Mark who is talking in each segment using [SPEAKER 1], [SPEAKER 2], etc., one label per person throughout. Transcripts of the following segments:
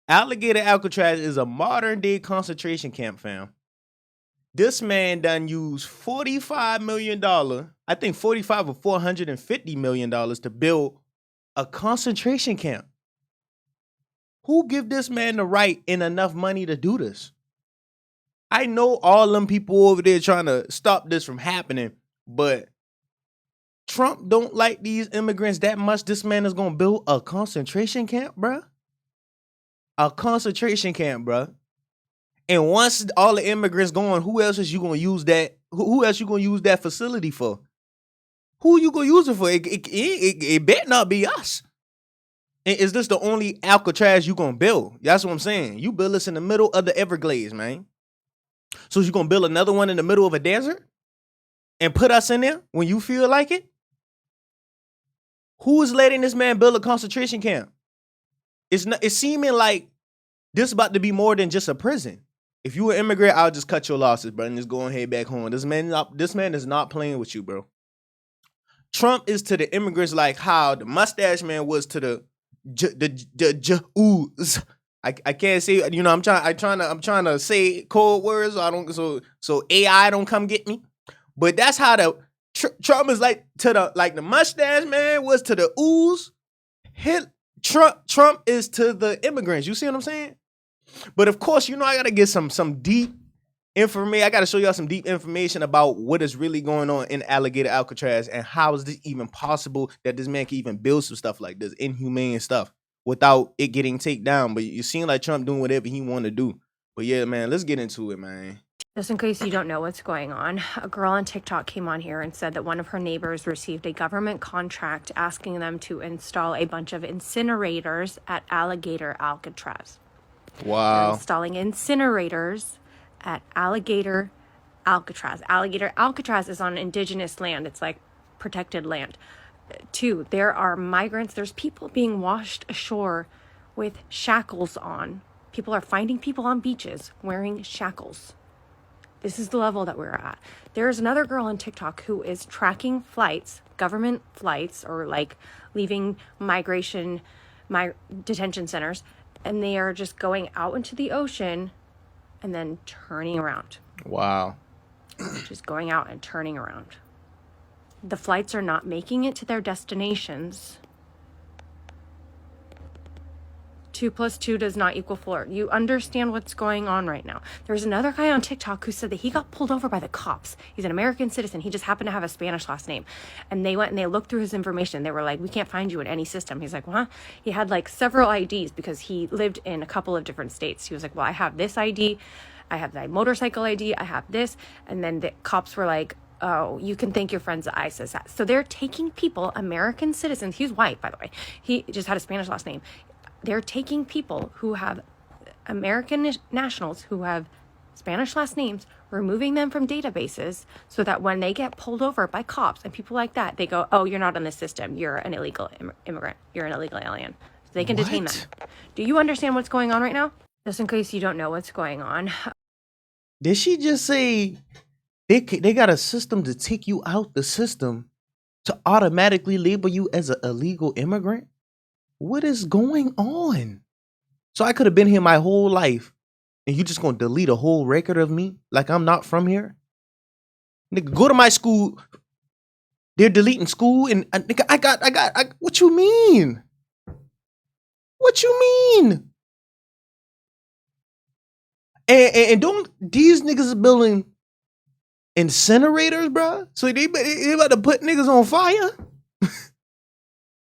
[SPEAKER 1] Alligator Alcatraz is a modern day concentration camp, fam. This man done used $45 million, I think 45 or $450 million to build a concentration camp. Who give this man the right and enough money to do this? I know all them people over there trying to stop this from happening, but Trump don't like these immigrants that much. This man is going to build a concentration camp, bruh. A concentration camp, bruh. And once all the immigrants gone, who else is you gonna use that? Who else you gonna use that facility for? Who you gonna use it for? It better not be us. And is this the only Alcatraz you gonna build? That's what I'm saying. You build this in the middle of the Everglades, man. So you gonna build another one in the middle of a desert and put us in there when you feel like it? Who is letting this man build a concentration camp? It's seeming like this about to be more than just a prison. If you an immigrant, I'll just cut your losses, bro, and just go and head back home. This man is not playing with you, bro. Trump is to the immigrants like how the mustache man was to the I can't say, you know, I'm trying to say code words so AI don't come get me. But that's how the Trump is like to the mustache man was to the ooze. Trump is to the immigrants. You see what I'm saying? But of course, you know, I gotta get some deep information. I gotta show y'all some deep information about what is really going on in Alligator Alcatraz and how is this even possible that this man can even build some stuff like this, inhumane stuff, without it getting taken down. But you seem like Trump doing whatever he want to do. But yeah, man, let's get into it, man.
[SPEAKER 2] Just in case you don't know what's going on, a girl on TikTok came on here and said that one of her neighbors received a government contract asking them to install a bunch of incinerators at Alligator Alcatraz.
[SPEAKER 1] Wow.
[SPEAKER 2] They're installing incinerators at Alligator Alcatraz. Alligator Alcatraz is on indigenous land. It's like protected land. Two, there are migrants. There's people being washed ashore with shackles on. People are finding people on beaches wearing shackles. This is the level that we're at. There's another girl on TikTok who is tracking flights, government flights, or like leaving detention centers, and they are just going out into the ocean and then turning around.
[SPEAKER 1] Wow.
[SPEAKER 2] Just going out and turning around. The flights are not making it to their destinations. 2 + 2 does not equal 4. You understand what's going on right now. There's another guy on TikTok who said that he got pulled over by the cops. He's an American citizen. He just happened to have a Spanish last name. And they went and they looked through his information. They were like, we can't find you in any system. He's like, huh? He had like several IDs because he lived in a couple of different states. He was like, well, I have this ID. I have my motorcycle ID. I have this. And then the cops were like, oh, you can thank your friends at ISIS. So they're taking people, American citizens. He's white, by the way. He just had a Spanish last name. They're taking people who have American nationals who have Spanish last names, removing them from databases so that when they get pulled over by cops and people like that, they go, oh, you're not in the system. You're an illegal immigrant. You're an illegal alien. So they can detain them. Do you understand what's going on right now? Just in case you don't know what's going on.
[SPEAKER 1] Did she just say they got a system to take you out the system to automatically label you as an illegal immigrant? What is going on? So I could have been here my whole life and you just gonna delete a whole record of me like I'm not from here? Nigga, go to my school. They're deleting school and nigga, I got what you mean? What you mean? And don't these niggas is building incinerators, bro? So they about to put niggas on fire?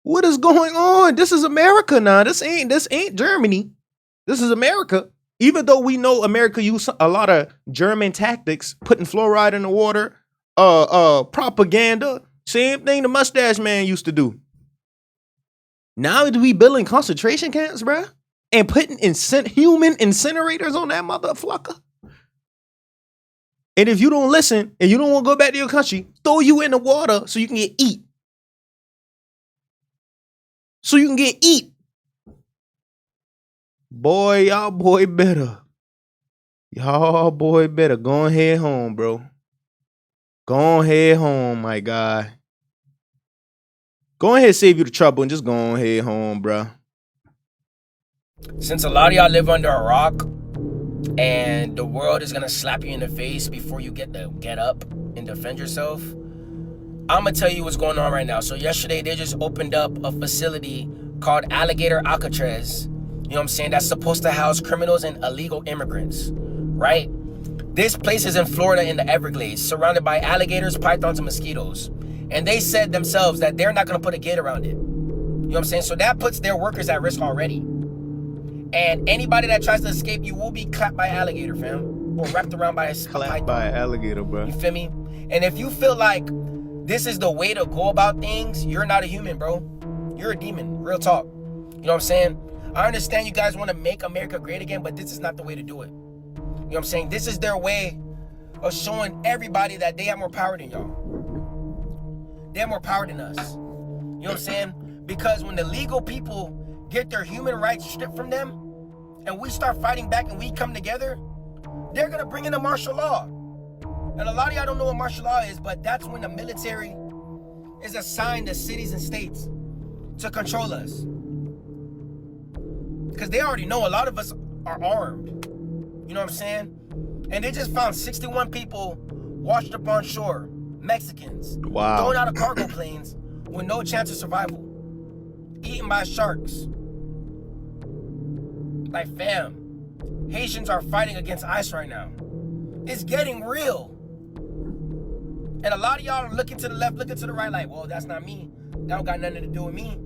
[SPEAKER 1] What is going on? This is America now. This ain't Germany. This is America. Even though we know America used a lot of German tactics, putting fluoride in the water, propaganda, same thing the mustache man used to do. Now we building concentration camps, bruh, and putting human incinerators on that motherfucker. And if you don't listen and you don't want to go back to your country, throw you in the water so you can get eat. So you can get eat. Boy, y'all boy better. Y'all boy better. Go ahead home, bro. Go ahead home, my guy. Go ahead, save you the trouble and just go ahead home, bro.
[SPEAKER 3] Since a lot of y'all live under a rock and the world is gonna slap you in the face before you get up and defend yourself, I'm gonna tell you what's going on right now. So yesterday they just opened up a facility called Alligator Alcatraz. You know what I'm saying? That's supposed to house criminals and illegal immigrants, right? This place is in Florida in the Everglades, surrounded by alligators, pythons, and mosquitoes. And they said themselves that they're not gonna put a gate around it. You know what I'm saying? So that puts their workers at risk already. And anybody that tries to escape, you will be clapped by an alligator, fam. Or wrapped around by a python.
[SPEAKER 1] Clapped by an alligator, bro.
[SPEAKER 3] You feel me? And if you feel like this is the way to go about things, you're not a human, bro. You're a demon. Real talk. You know what I'm saying? I understand you guys want to make America great again, but this is not the way to do it. You know what I'm saying? This is their way of showing everybody that they have more power than y'all. They have more power than us. You know what I'm saying? Because when the legal people get their human rights stripped from them, and we start fighting back and we come together, they're gonna bring in a martial law. And a lot of y'all don't know what martial law is, but that's when the military is assigned to cities and states to control us. Because they already know a lot of us are armed. You know what I'm saying? And they just found 61 people washed up on shore, Mexicans, thrown out of cargo planes with no chance of survival, eaten by sharks. Like, fam, Haitians are fighting against ICE right now. It's getting real. And a lot of y'all are looking to the left, looking to the right, like, well, that's not me. That don't got nothing to do with me.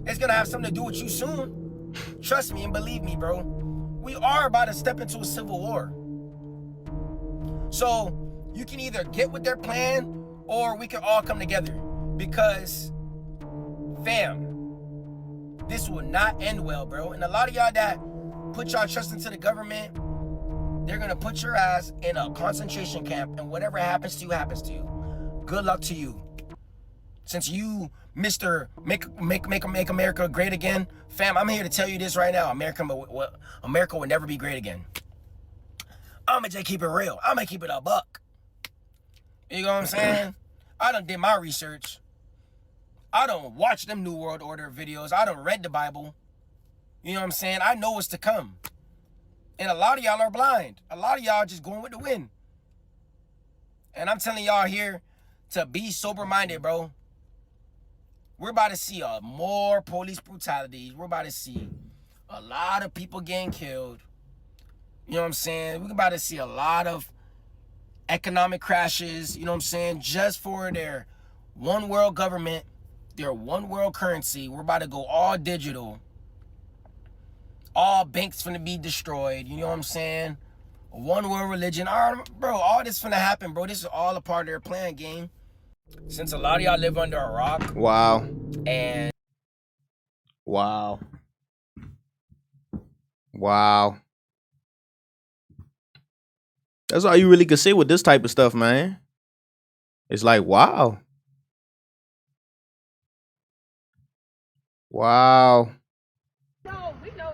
[SPEAKER 3] It's gonna have something to do with you soon. Trust me and believe me, bro. We are about to step into a civil war. So you can either get with their plan or we can all come together. Because, fam, this will not end well, bro. And a lot of y'all that put y'all trust into the government, they're gonna put your ass in a concentration camp, and whatever happens to you, happens to you. Good luck to you. Since you, Mr. Make America great again, fam, I'm here to tell you this right now. America will never be great again. I'ma just keep it real. I'ma keep it a buck. You know what I'm saying? I done did my research. I done watched them New World Order videos. I done read the Bible. You know what I'm saying? I know what's to come. And a lot of y'all are blind. A lot of y'all just going with the wind. And I'm telling y'all here to be sober-minded, bro. We're about to see more police brutality. We're about to see a lot of people getting killed. You know what I'm saying? We're about to see a lot of economic crashes, you know what I'm saying, just for their one world government, their one world currency. We're about to go all digital. All banks finna be destroyed, you know what I'm saying? One world religion. Bro, all this finna happen, bro. This is all a part of their plan, game. Since a lot of y'all live under a rock.
[SPEAKER 1] Wow.
[SPEAKER 3] And
[SPEAKER 1] wow. That's all you really could say with this type of stuff, man. It's like, wow.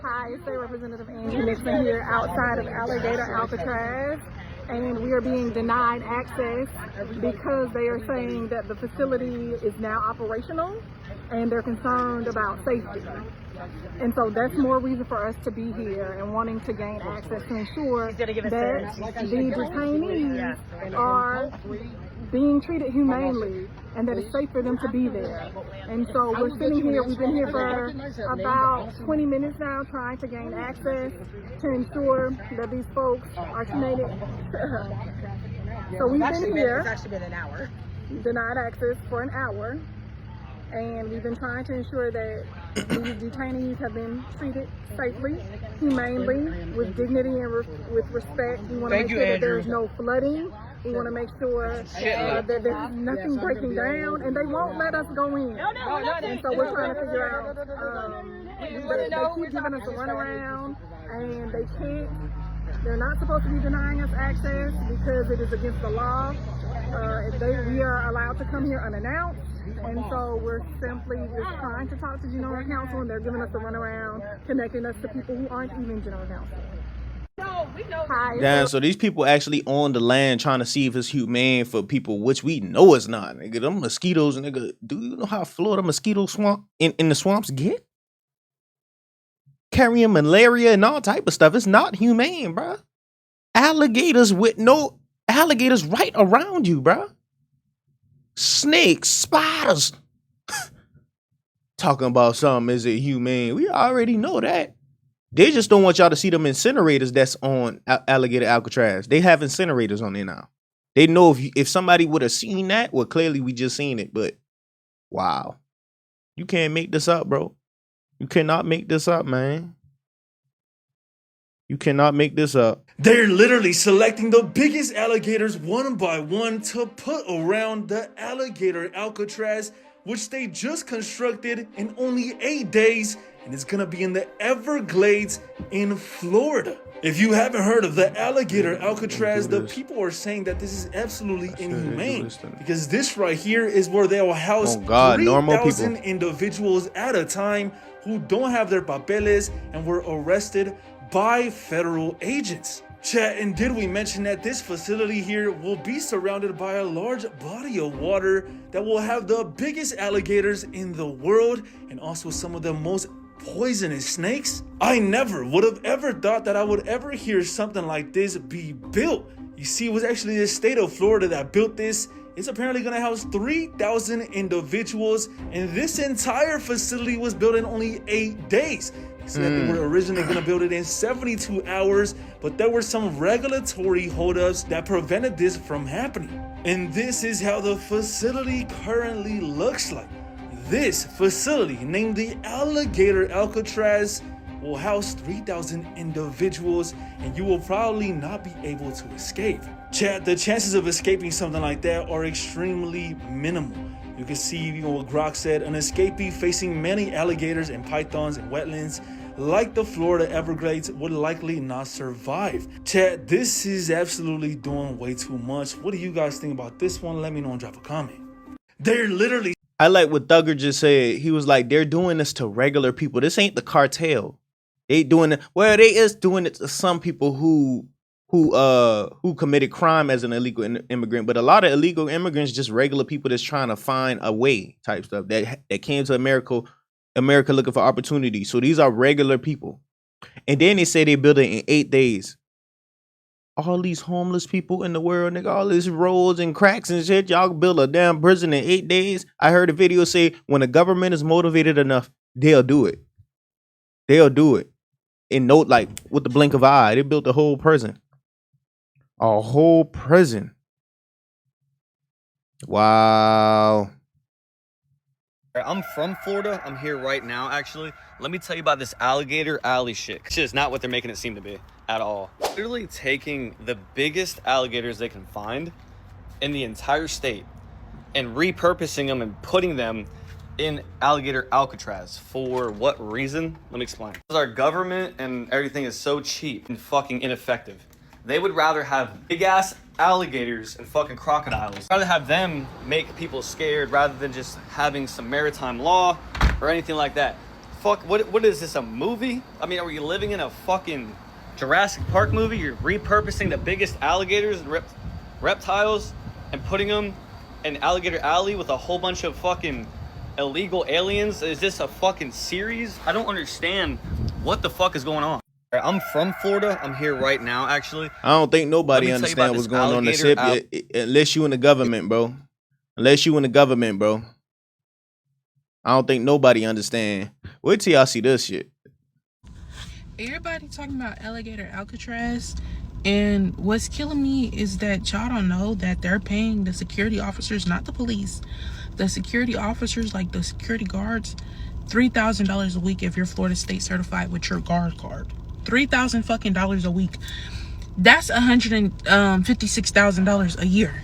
[SPEAKER 4] Hi, it's State Representative Angie Nixon here outside of Alligator Alcatraz, and we are being denied access because they are saying that the facility is now operational and they're concerned about safety. And so that's more reason for us to be here and wanting to gain access to ensure that the detainees are being treated humanely and that it's safe for them to be there. And so we're sitting here, we've been here for about 20 minutes now trying to gain access to ensure that these folks are treated. So we've been here, it's actually been an hour, denied access for an hour, and we've been trying to ensure that these detainees have been treated safely, humanely, with dignity and with respect. We want to make sure that there is no flooding. We want to make sure that there's nothing breaking down, and they won't let us go in. And so we're trying to figure out, they keep giving us a runaround, and they're not supposed to be denying us access because it is against the law. We are allowed to come here unannounced, and so we're simply just trying to talk to General Counsel, and they're giving us a runaround, connecting us to people who aren't even General Counsel. Hi.
[SPEAKER 1] Damn, so these people actually on the land trying to see if it's humane for people, which we know it's not. Nigga, them mosquitoes, nigga, do you know how Florida mosquito swamp in the swamps get? carrying malaria and all type of stuff. It's not humane, bro. Alligators right around you, bro. Snakes, spiders. Talking about something, is it humane? We already know that. They just don't want y'all to see them incinerators that's on Alligator Alcatraz. They have incinerators on there now. They know if somebody would have seen that, well, clearly we just seen it, but wow. You can't make this up, bro. You cannot make this up, man. You cannot make this up.
[SPEAKER 5] They're literally selecting the biggest alligators one by one to put around the Alligator Alcatraz, which they just constructed in only 8 days, and it's gonna be in the Everglades in Florida. If you haven't heard of the Alligator Alcatraz, the people are saying that this is absolutely inhumane, because this right here is where they will house 3,000 individuals at a time who don't have their papeles and were arrested by federal agents. Chat, and did we mention that this facility here will be surrounded by a large body of water that will have the biggest alligators in the world and also some of the most poisonous snakes? I never would have ever thought that I would ever hear something like this be built. You see, it was actually the state of Florida that built this. It's apparently gonna house 3,000 individuals, and this entire facility was built in only 8 days. They said they were originally gonna build it in 72 hours, but there were some regulatory holdups that prevented this from happening. And this is how the facility currently looks like. This facility, named the Alligator Alcatraz, will house 3,000 individuals, and you will probably not be able to escape. Chat, the chances of escaping something like that are extremely minimal. You can see what Grok said, an escapee facing many alligators and pythons in wetlands like the Florida Everglades would likely not survive. Chat, this is absolutely doing way too much. What do you guys think about this one? Let me know and drop a comment. They're literally...
[SPEAKER 1] I like what Thugger just said. He was like, they're doing this to regular people. This ain't the cartel. They doing it. Well, they is doing it to some people who committed crime as an illegal immigrant, but a lot of illegal immigrants just regular people that's trying to find a way type stuff that came to America looking for opportunity. So these are regular people. And then they say they built it in 8 days. All these homeless people in the world, nigga, all these roads and cracks and shit, y'all build a damn prison in 8 days. I heard a video say when the government is motivated enough, they'll do it. They'll do it. In note, like with the blink of an eye, they built a whole prison. A whole prison. Wow.
[SPEAKER 6] I'm from Florida. I'm here right now, actually. Let me tell you about this Alligator Alley shit. It's just not what they're making it seem to be at all. Literally taking the biggest alligators they can find in the entire state and repurposing them and putting them in Alligator Alcatraz. For what reason? Let me explain. Because our government and everything is so cheap and fucking ineffective. They would rather have big ass alligators and fucking crocodiles. Rather have them make people scared rather than just having some maritime law or anything like that. Fuck, what is this, a movie? I mean, are we living in a fucking Jurassic Park movie? You're repurposing the biggest alligators and reptiles and putting them in Alligator Alley with a whole bunch of fucking illegal aliens? Is this a fucking series? I don't understand what the fuck is going on. I'm from Florida. I'm here right now, actually.
[SPEAKER 1] I don't think nobody understands what's going on in the ship unless you in the government, bro. Unless you in the government, bro. I don't think nobody understand. Wait till y'all see this shit.
[SPEAKER 7] Everybody talking about Alligator Alcatraz, and what's killing me is that y'all don't know that they're paying the security officers, not the police, the security officers, like the security guards, $3,000 a week if you're Florida State certified with your guard card. $3,000 fucking dollars a week. That's $156,000 a year.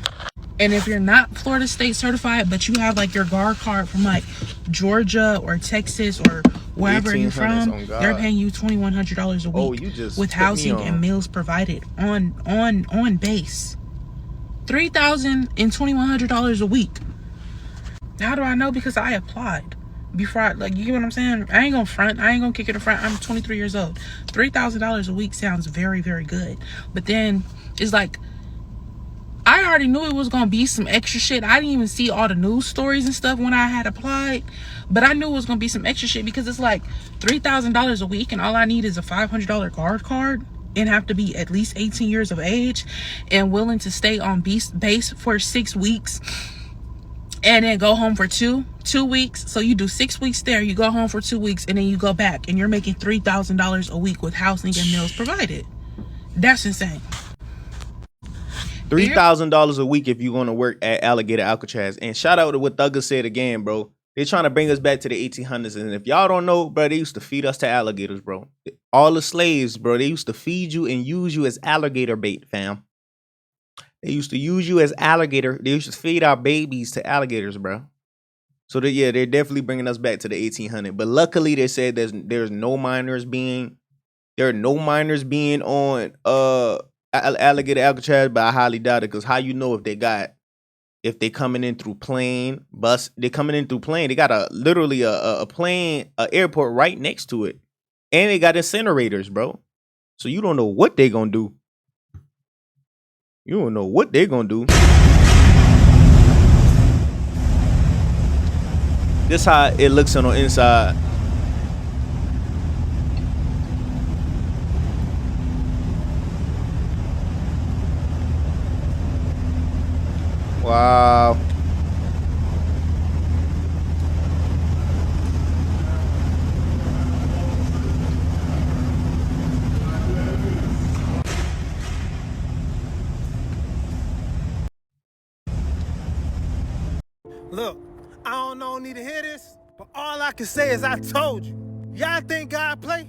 [SPEAKER 7] And if you're not Florida State certified, but you have like your guard card from like Georgia or Texas or wherever you're from, they're paying you $2,100 a week with housing and meals provided on base. $3,000 and $2,100 a week. How do I know? Because I applied before I, like, you get what I'm saying? I ain't gonna front. I ain't gonna kick it in front. I'm 23 years old. $3,000 a week sounds very, very good. But then it's like, I already knew it was gonna be some extra shit. I didn't even see all the news stories and stuff when I had applied, but I knew it was gonna be some extra shit because it's like $3,000 a week, and all I need is a $500 guard card, and have to be at least 18 years of age and willing to stay on base for 6 weeks and then go home for two weeks. So you do 6 weeks there, you go home for 2 weeks, and then you go back, and you're making $3,000 a week with housing and meals provided. That's insane.
[SPEAKER 1] $3,000 a week if you're going to work at Alligator Alcatraz. And shout out to what Thugger said again, bro. They're trying to bring us back to the 1800s. And if y'all don't know, bro, they used to feed us to alligators, bro. All the slaves, bro, they used to feed you and use you as alligator bait, fam. They used to use you as alligator. They used to feed our babies to alligators, bro. So yeah, they're definitely bringing us back to the 1800s. But luckily, they said there are no minors being on Alligator Alcatraz, but I highly doubt it, because how you know if they coming in through plane, bus, they coming in through plane, they got literally a plane, airport right next to it, and they got incinerators, bro. So you don't know what they gonna do. You don't know what they're gonna do. This how it looks on the inside. Wow.
[SPEAKER 8] Look, I don't need to hear this, but all I can say is I told you. Y'all think God play?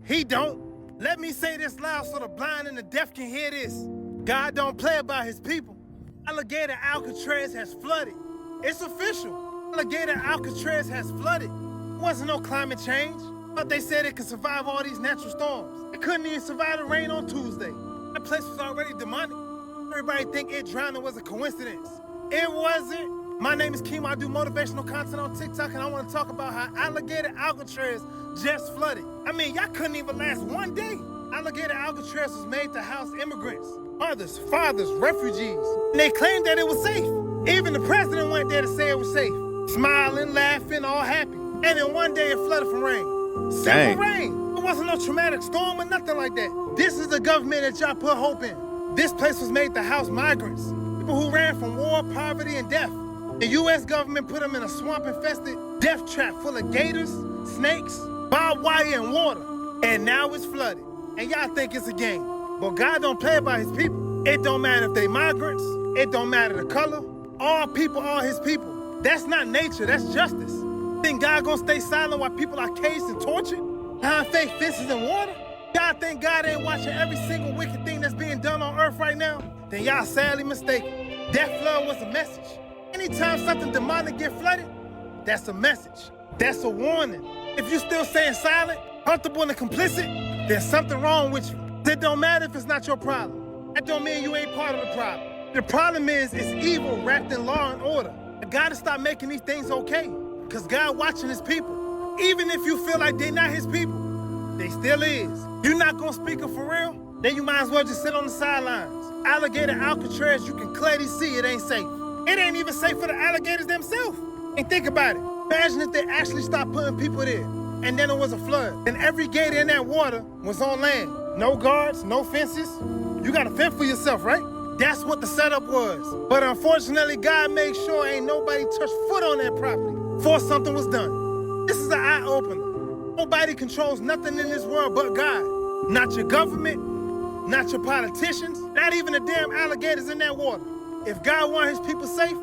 [SPEAKER 8] He don't. Let me say this loud so the blind and the deaf can hear this. God don't play about his people. Alligator Alcatraz has flooded. It's official. Alligator Alcatraz has flooded. It wasn't no climate change. But they said it could survive all these natural storms. It couldn't even survive the rain on Tuesday. That place was already demonic. Everybody think it drowning was a coincidence. It wasn't. My name is Keem. I do motivational content on TikTok, and I want to talk about how Alligator Alcatraz just flooded. I mean, y'all couldn't even last one day. Alligator Alcatraz was made to house immigrants, mothers, fathers, refugees. And they claimed that it was safe. Even the president went there to say it was safe. Smiling, laughing, all happy. And then one day it flooded from rain. Simple rain. It wasn't no traumatic storm or nothing like that. This is the government that y'all put hope in. This place was made to house migrants, people who ran from war, poverty, and death. The U.S. government put them in a swamp-infested death trap full of gators, snakes, barbed wire, and water. And now it's flooded. And y'all think it's a game. But God don't play about his people. It don't matter if they migrants. It don't matter the color. All people are his people. That's not nature, that's justice. Think God gonna stay silent while people are caged and tortured? Behind fake fences and water? Y'all think God ain't watching every single wicked thing that's being done on earth right now? Then y'all sadly mistaken. That flood was a message. Anytime something demonic get flooded, that's a message. That's a warning. If you still staying silent, comfortable and complicit, there's something wrong with you. It don't matter if it's not your problem. That don't mean you ain't part of the problem. The problem is it's evil wrapped in law and order. I gotta stop making these things okay, because God watching his people. Even if you feel like they not his people, they still is. You not gonna speak up for real? Then you might as well just sit on the sidelines. Alligator Alcatraz, you can clearly see it ain't safe. It ain't even safe for the alligators themselves. And think about it. Imagine if they actually stopped putting people there, and then it was a flood, and every gator in that water was on land. No guards, no fences. You gotta fend for yourself, right? That's what the setup was. But unfortunately, God made sure ain't nobody touched foot on that property before something was done. This is an eye-opener. Nobody controls nothing in this world but God. Not your government, not your politicians, not even the damn alligators in that water. If God wants his people safe,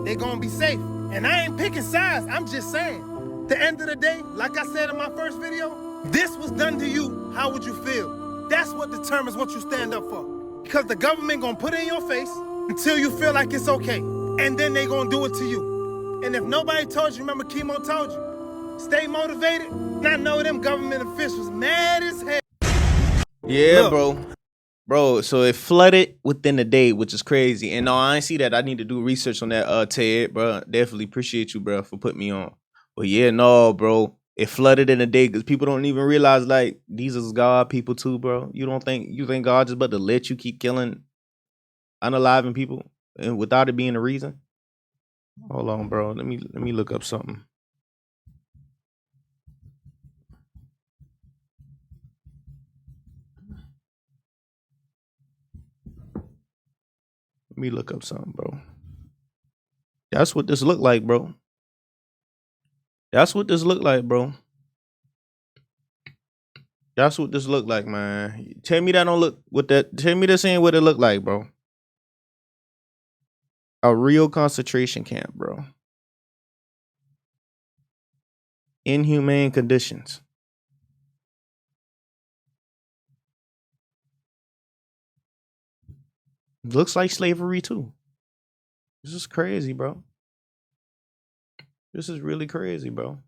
[SPEAKER 8] they gonna be safe. And I ain't picking sides, I'm just saying. At the end of the day, like I said in my first video, this was done to you, how would you feel? That's what determines what you stand up for. Because the government gonna put it in your face until you feel like it's okay. And then they gonna do it to you. And if nobody told you, remember Chemo told you, stay motivated. And I know them government officials mad as hell.
[SPEAKER 1] Yeah,
[SPEAKER 8] Look.
[SPEAKER 1] Bro, so it flooded within a day, which is crazy. And no, I ain't see that. I need to do research on that, Ted, bro. Definitely appreciate you, bro, for putting me on. But yeah, no, bro. It flooded in a day because people don't even realize, like, these is God people too, bro. You think God just about to let you keep killing unaliving people? and without it being a reason. Hold on, bro. Let me look up something. Let me look up something, bro. That's what this look like, bro. That's what this look like, bro. That's what this look like, man. Tell me that don't look what that. Tell me this ain't what it look like, bro. A real concentration camp, bro. Inhumane conditions. Looks like slavery too. This is crazy, bro. This is really crazy, bro.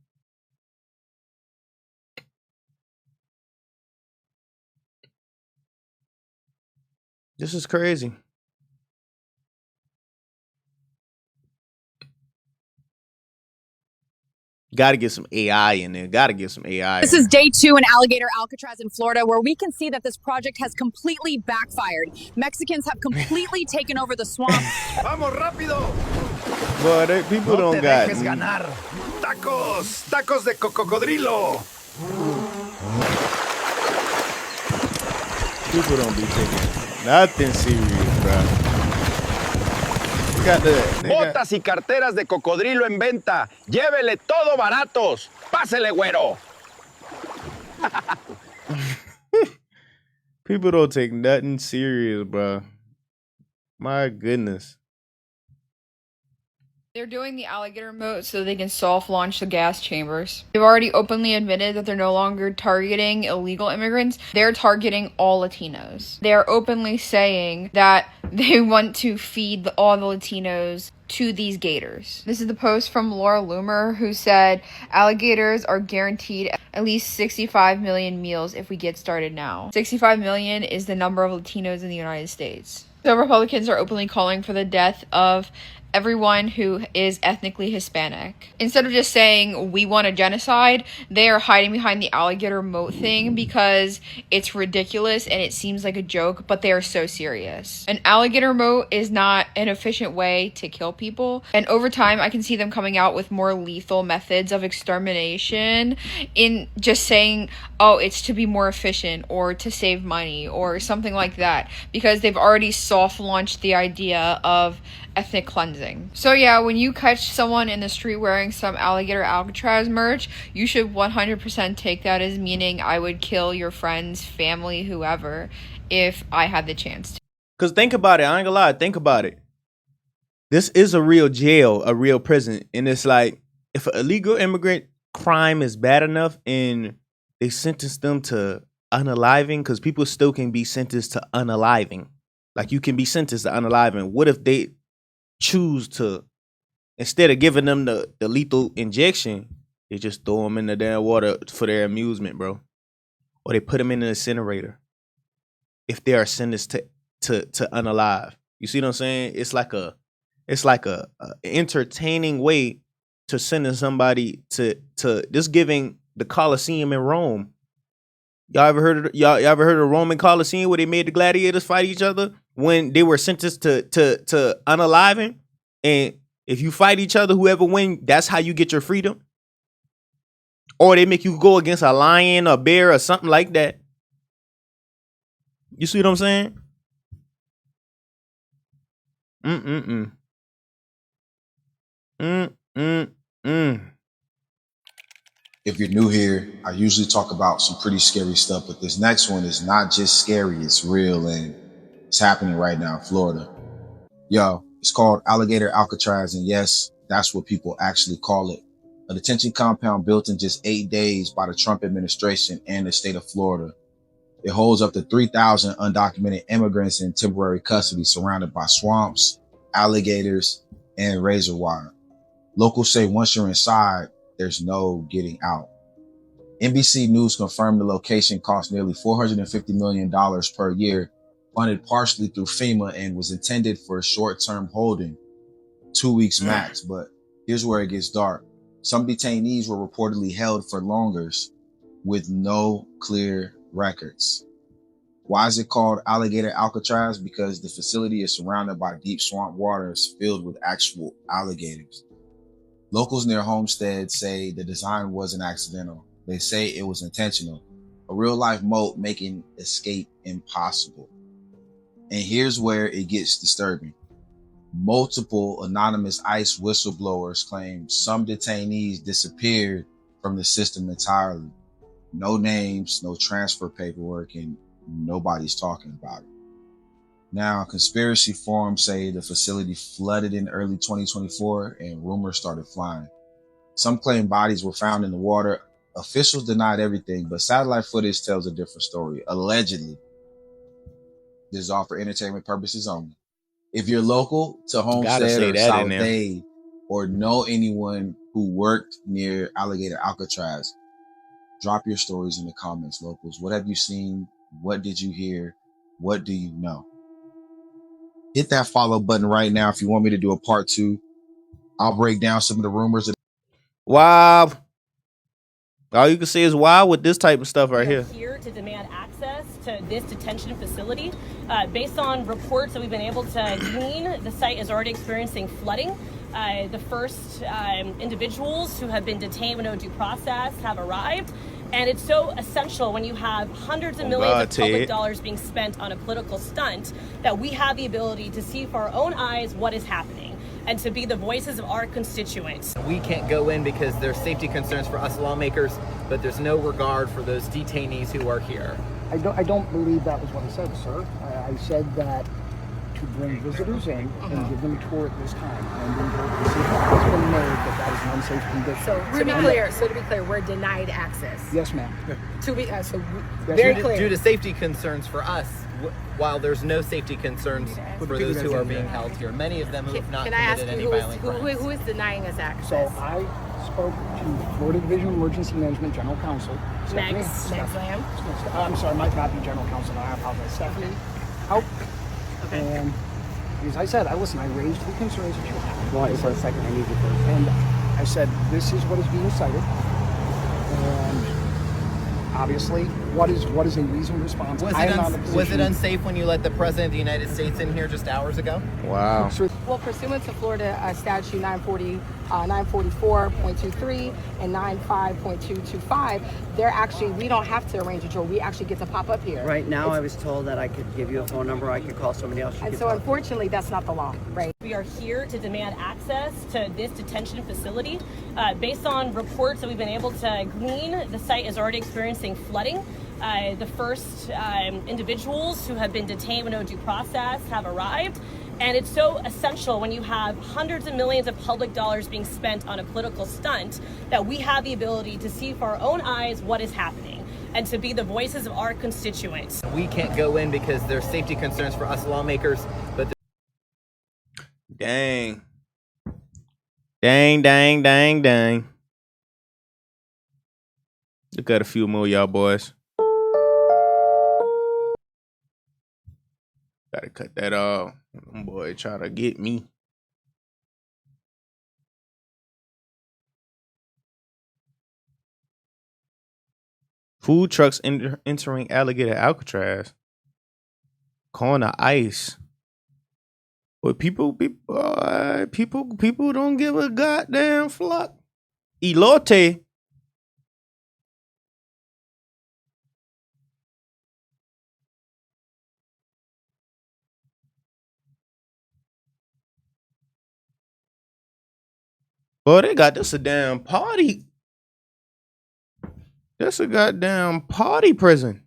[SPEAKER 1] This is crazy. Got to get some AI in there. Got to get some AI.
[SPEAKER 9] This is day 2 in Alligator Alcatraz in Florida, where we can see that this project has completely backfired. Mexicans have completely taken over the swamp.
[SPEAKER 10] Vamos rápido.
[SPEAKER 1] Boy, people don't got
[SPEAKER 10] ganar. Tacos, tacos de cocodrilo.
[SPEAKER 1] People don't be taking nothing serious, bro.
[SPEAKER 10] Botas y carteras de cocodrilo en venta. Llévele todo baratos. Pásele, güero.
[SPEAKER 1] People don't take nothing serious, bro. My goodness.
[SPEAKER 11] They're doing the alligator moat so they can soft launch the gas chambers. They've already openly admitted that they're no longer targeting illegal immigrants. They're targeting all Latinos. They are openly saying that they want to feed all the Latinos to these gators. This is the post from Laura Loomer, who said alligators are guaranteed at least 65 million meals if we get started now. 65 million is the number of Latinos in the United States. So Republicans are openly calling for the death of everyone who is ethnically Hispanic. Instead of just saying we want a genocide, they are hiding behind the alligator moat thing because it's ridiculous and it seems like a joke, but they are so serious. An alligator moat is not an efficient way to kill people, and over time I can see them coming out with more lethal methods of extermination in just saying, oh, it's to be more efficient or to save money or something like that, because they've already soft launched the idea of ethnic cleansing. So yeah, when you catch someone in the street wearing some Alligator Alcatraz merch, you should 100% take that as meaning I would kill your friends, family, whoever, if I had the chance to.
[SPEAKER 1] Cause think about it, I ain't gonna lie, think about it. This is a real jail, a real prison. And it's like, if an illegal immigrant crime is bad enough and they sentence them to unaliving, because people still can be sentenced to unaliving. Like you can be sentenced to unaliving. What if they choose to, instead of giving them the lethal injection, they just throw them in the damn water for their amusement, bro? Or they put them in an incinerator if they are sentenced to unalive. You see what I'm saying? It's like a entertaining way to sentence somebody to just giving the Colosseum in Rome. Y'all ever heard of the Roman Colosseum where they made the gladiators fight each other when they were sentenced to unaliving? And if you fight each other, whoever wins, that's how you get your freedom. Or they make you go against a lion, a bear, or something like that. You see what I'm saying?
[SPEAKER 12] If you're new here, I usually talk about some pretty scary stuff, but this next one is not just scary, it's real, and it's happening right now in Florida. Yo, it's called Alligator Alcatraz, and yes, that's what people actually call it. A detention compound built in just 8 days by the Trump administration and the state of Florida. It holds up to 3,000 undocumented immigrants in temporary custody, surrounded by swamps, alligators, and razor wire. Locals say once you're inside, there's no getting out. NBC News confirmed the location cost nearly $450 million per year, funded partially through FEMA, and was intended for short-term holding, 2 weeks max. But here's where it gets dark. Some detainees were reportedly held for longer with no clear records. Why is it called Alligator Alcatraz? Because the facility is surrounded by deep swamp waters filled with actual alligators. Locals near Homestead say the design wasn't accidental. They say it was intentional. A real-life moat making escape impossible. And here's where it gets disturbing. Multiple anonymous ICE whistleblowers claim some detainees disappeared from the system entirely. No names, no transfer paperwork, and nobody's talking about it. Now, conspiracy forums say the facility flooded in early 2024 and rumors started flying. Some claim bodies were found in the water. Officials denied everything, but satellite footage tells a different story. Allegedly, this is all for entertainment purposes only. If you're local to Homestead or South Dade or know anyone who worked near Alligator Alcatraz, drop your stories in the comments, locals. What have you seen? What did you hear? What do you know? Hit that follow button right now if you want me to do a part 2. I'll break down some of the rumors.
[SPEAKER 1] Wow. All you can say is wow with this type of stuff right here.
[SPEAKER 13] Here to demand access to this detention facility. Based on reports that we've been able to glean, the site is already experiencing flooding. The first individuals who have been detained with no due process have arrived. And it's so essential when you have hundreds of millions of public dollars being spent on a political stunt that we have the ability to see for our own eyes what is happening and to be the voices of our constituents.
[SPEAKER 14] We can't go in because there's safety concerns for us lawmakers, but there's no regard for those detainees who are here.
[SPEAKER 15] I don't believe that was what I said, sir. I said that to bring visitors in and give them a tour at this time. And the decision has been made that is an unsafe condition.
[SPEAKER 16] So to be clear, we're denied access.
[SPEAKER 15] Yes, ma'am.
[SPEAKER 16] Very clear.
[SPEAKER 14] Due to safety concerns for us, while there's no safety concerns for those who are being held here, many of them who have not committed any violent crimes.
[SPEAKER 16] Who is denying us access?
[SPEAKER 15] So I spoke to Florida Division of Emergency Management General Counsel.
[SPEAKER 16] Max Lamb.
[SPEAKER 15] I'm sorry, might not be General Counsel. I apologize. Stephanie. Out. Okay. And as I said, I raised the concerns that you have. Wait for a second, I need you first. And I said, this is what is being cited. And obviously, what is a reasonable response?
[SPEAKER 14] Was it unsafe when you let the President of the United States in here just hours ago?
[SPEAKER 1] Wow.
[SPEAKER 16] Well, pursuant to Florida Statute 944.23 and 95.225, we don't have to arrange a tour. We actually get to pop up here.
[SPEAKER 17] Right now, I was told that I could give you a phone number, I could call somebody else.
[SPEAKER 16] And so unfortunately, that's not the law, right?
[SPEAKER 13] We are here to demand access to this detention facility. Based on reports that we've been able to glean, the site is already experiencing flooding. The first individuals who have been detained with no due process have arrived. And it's so essential when you have hundreds of millions of public dollars being spent on a political stunt that we have the ability to see for our own eyes what is happening and to be the voices of our constituents.
[SPEAKER 14] We can't go in because there's safety concerns for us lawmakers, but
[SPEAKER 1] Dang. Dang. Look at a few more, y'all boys. Gotta cut that off. Boy, try to get me. Food trucks entering Alligator Alcatraz. Corner ice. But people don't give a goddamn fuck. Elote. Boy, they got this a damn party. That's a goddamn party prison.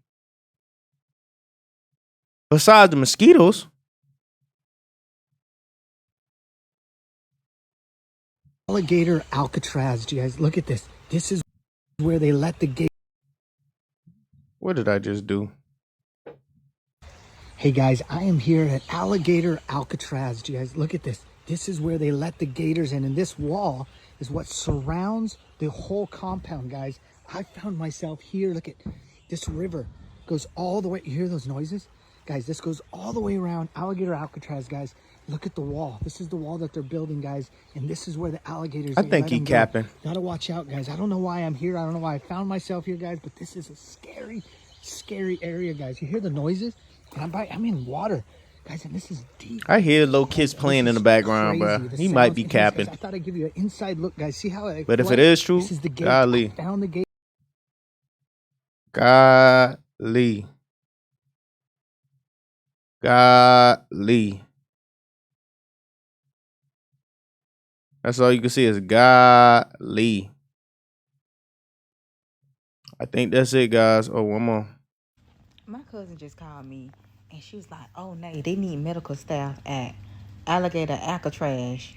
[SPEAKER 1] Besides the mosquitoes.
[SPEAKER 15] Alligator Alcatraz, you guys, look at this. This is where they let the gate.
[SPEAKER 1] What did I just do?
[SPEAKER 15] Hey guys, I am here at Alligator Alcatraz. You guys, look at this. This is where they let the gators in, and this wall is what surrounds the whole compound, guys. I found myself here. Look at this river. Goes all the way. You hear those noises? Guys, this goes all the way around Alligator Alcatraz, guys. Look at the wall. This is the wall that they're building, guys. And this is where the alligators...
[SPEAKER 1] I think he capping.
[SPEAKER 15] Gotta watch out, guys. I don't know why I'm here. I don't know why I found myself here, guys. But this is a scary, scary area, guys. You hear the noises? And I'm in water. Guys, and this is deep.
[SPEAKER 1] I hear little kids playing in the background, bro. He might be capping.
[SPEAKER 15] I thought I'd give you an inside look, guys. See how
[SPEAKER 1] But if it is true,
[SPEAKER 15] this is the gate.
[SPEAKER 1] golly.
[SPEAKER 15] I found the gate.
[SPEAKER 1] Golly. Golly. That's all you can see is golly. I think that's it, guys. Oh, one more.
[SPEAKER 18] My cousin just called me, and she was like, oh, Nate, they need medical staff at Alligator Alcatraz.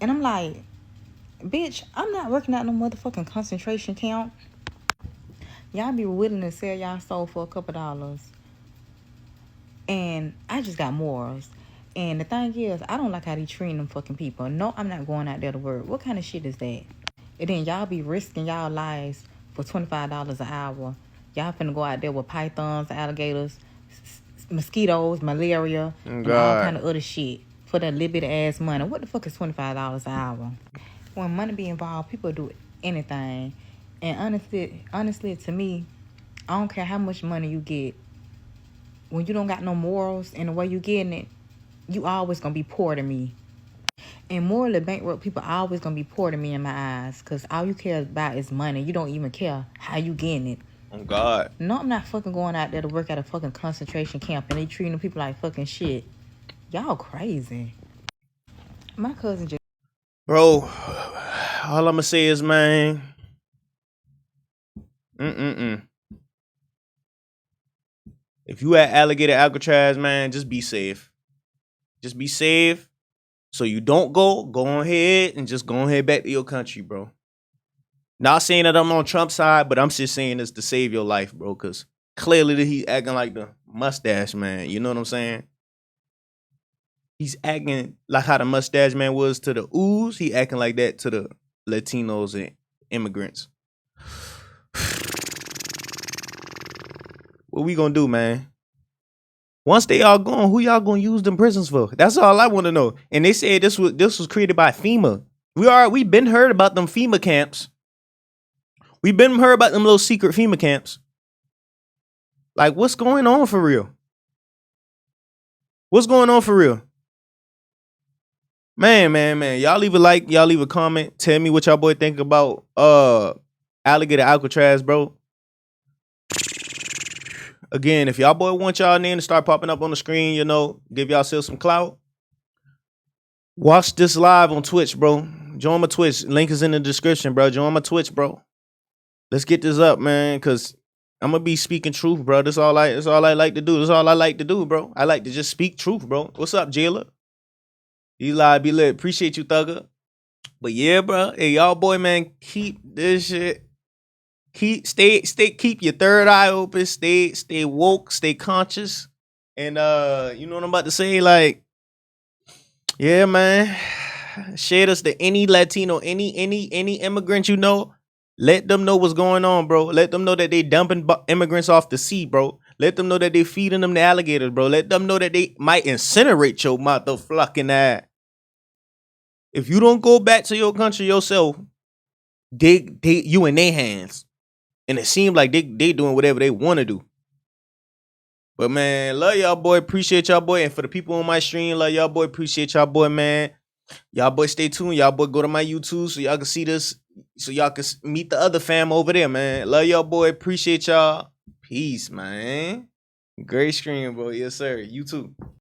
[SPEAKER 18] And I'm like, bitch, I'm not working at no motherfucking concentration camp. Y'all be willing to sell y'all soul for a couple dollars. And I just got morals. And the thing is, I don't like how they treat them fucking people. No, I'm not going out there to work. What kind of shit is that? And then y'all be risking y'all lives for $25 an hour. Y'all finna go out there with pythons, alligators, mosquitoes, malaria, and all kind of other shit for that little bit of ass money. What the fuck is $25 an hour? When money be involved, people do anything. And honestly, to me, I don't care how much money you get. When you don't got no morals and the way you getting it, you always gonna be poor to me. And morally bankrupt people are always gonna be poor to me in my eyes, because all you care about is money. You don't even care how you getting it.
[SPEAKER 1] Oh, God.
[SPEAKER 18] No, I'm not fucking going out there to work at a fucking concentration camp and they treating the people like fucking shit. Y'all crazy. My cousin just...
[SPEAKER 1] Bro, all I'm gonna say is, man, if you at Alligator Alcatraz, man, just be safe. Just be safe. So you don't go ahead and just go ahead back to your country, bro. Not saying that I'm on Trump's side, but I'm just saying this to save your life, bro. Because clearly he acting like the mustache man. You know what I'm saying? He's acting like how the mustache man was to the ooze. He acting like that to the Latinos and immigrants. What we gonna do, man? Once they all gone, who y'all gonna use them prisons for? That's all I want to know. And they said this was created by FEMA. We been heard about them FEMA camps. We been heard about them little secret FEMA camps. Like, what's going on for real? What's going on for real? Man. Y'all leave a like, y'all leave a comment. Tell me what y'all boy think about Alligator Alcatraz, bro. Again, if y'all boy want y'all name to start popping up on the screen, you know, give y'all self some clout. Watch this live on Twitch, bro. Join my Twitch. Link is in the description, bro. Join my Twitch, bro. Let's get this up, man, because I'm going to be speaking truth, bro. That's all I like to do. That's all I like to do, bro. I like to just speak truth, bro. What's up, jailer? Eli, be lit. Appreciate you, Thugger. But yeah, bro. Hey, y'all boy, man, keep this shit. Keep your third eye open. Stay woke. Stay conscious. And you know what I'm about to say? Like, yeah, man. Share this to any Latino, any immigrant you know. Let them know what's going on, bro. Let them know that they dumping immigrants off the sea, bro. Let them know that they feeding them the alligators, bro. Let them know that they might incinerate your motherfucking ass. If you don't go back to your country yourself, you in their hands. And it seems like they doing whatever they want to do. But, man, love y'all, boy. Appreciate y'all, boy. And for the people on my stream, love y'all, boy. Appreciate y'all, boy, man. Y'all, boy, stay tuned. Y'all, boy, go to my YouTube so y'all can see this. So y'all can meet the other fam over there, man. Love y'all, boy. Appreciate y'all. Peace, man. Great stream, bro. Yes, sir. You too.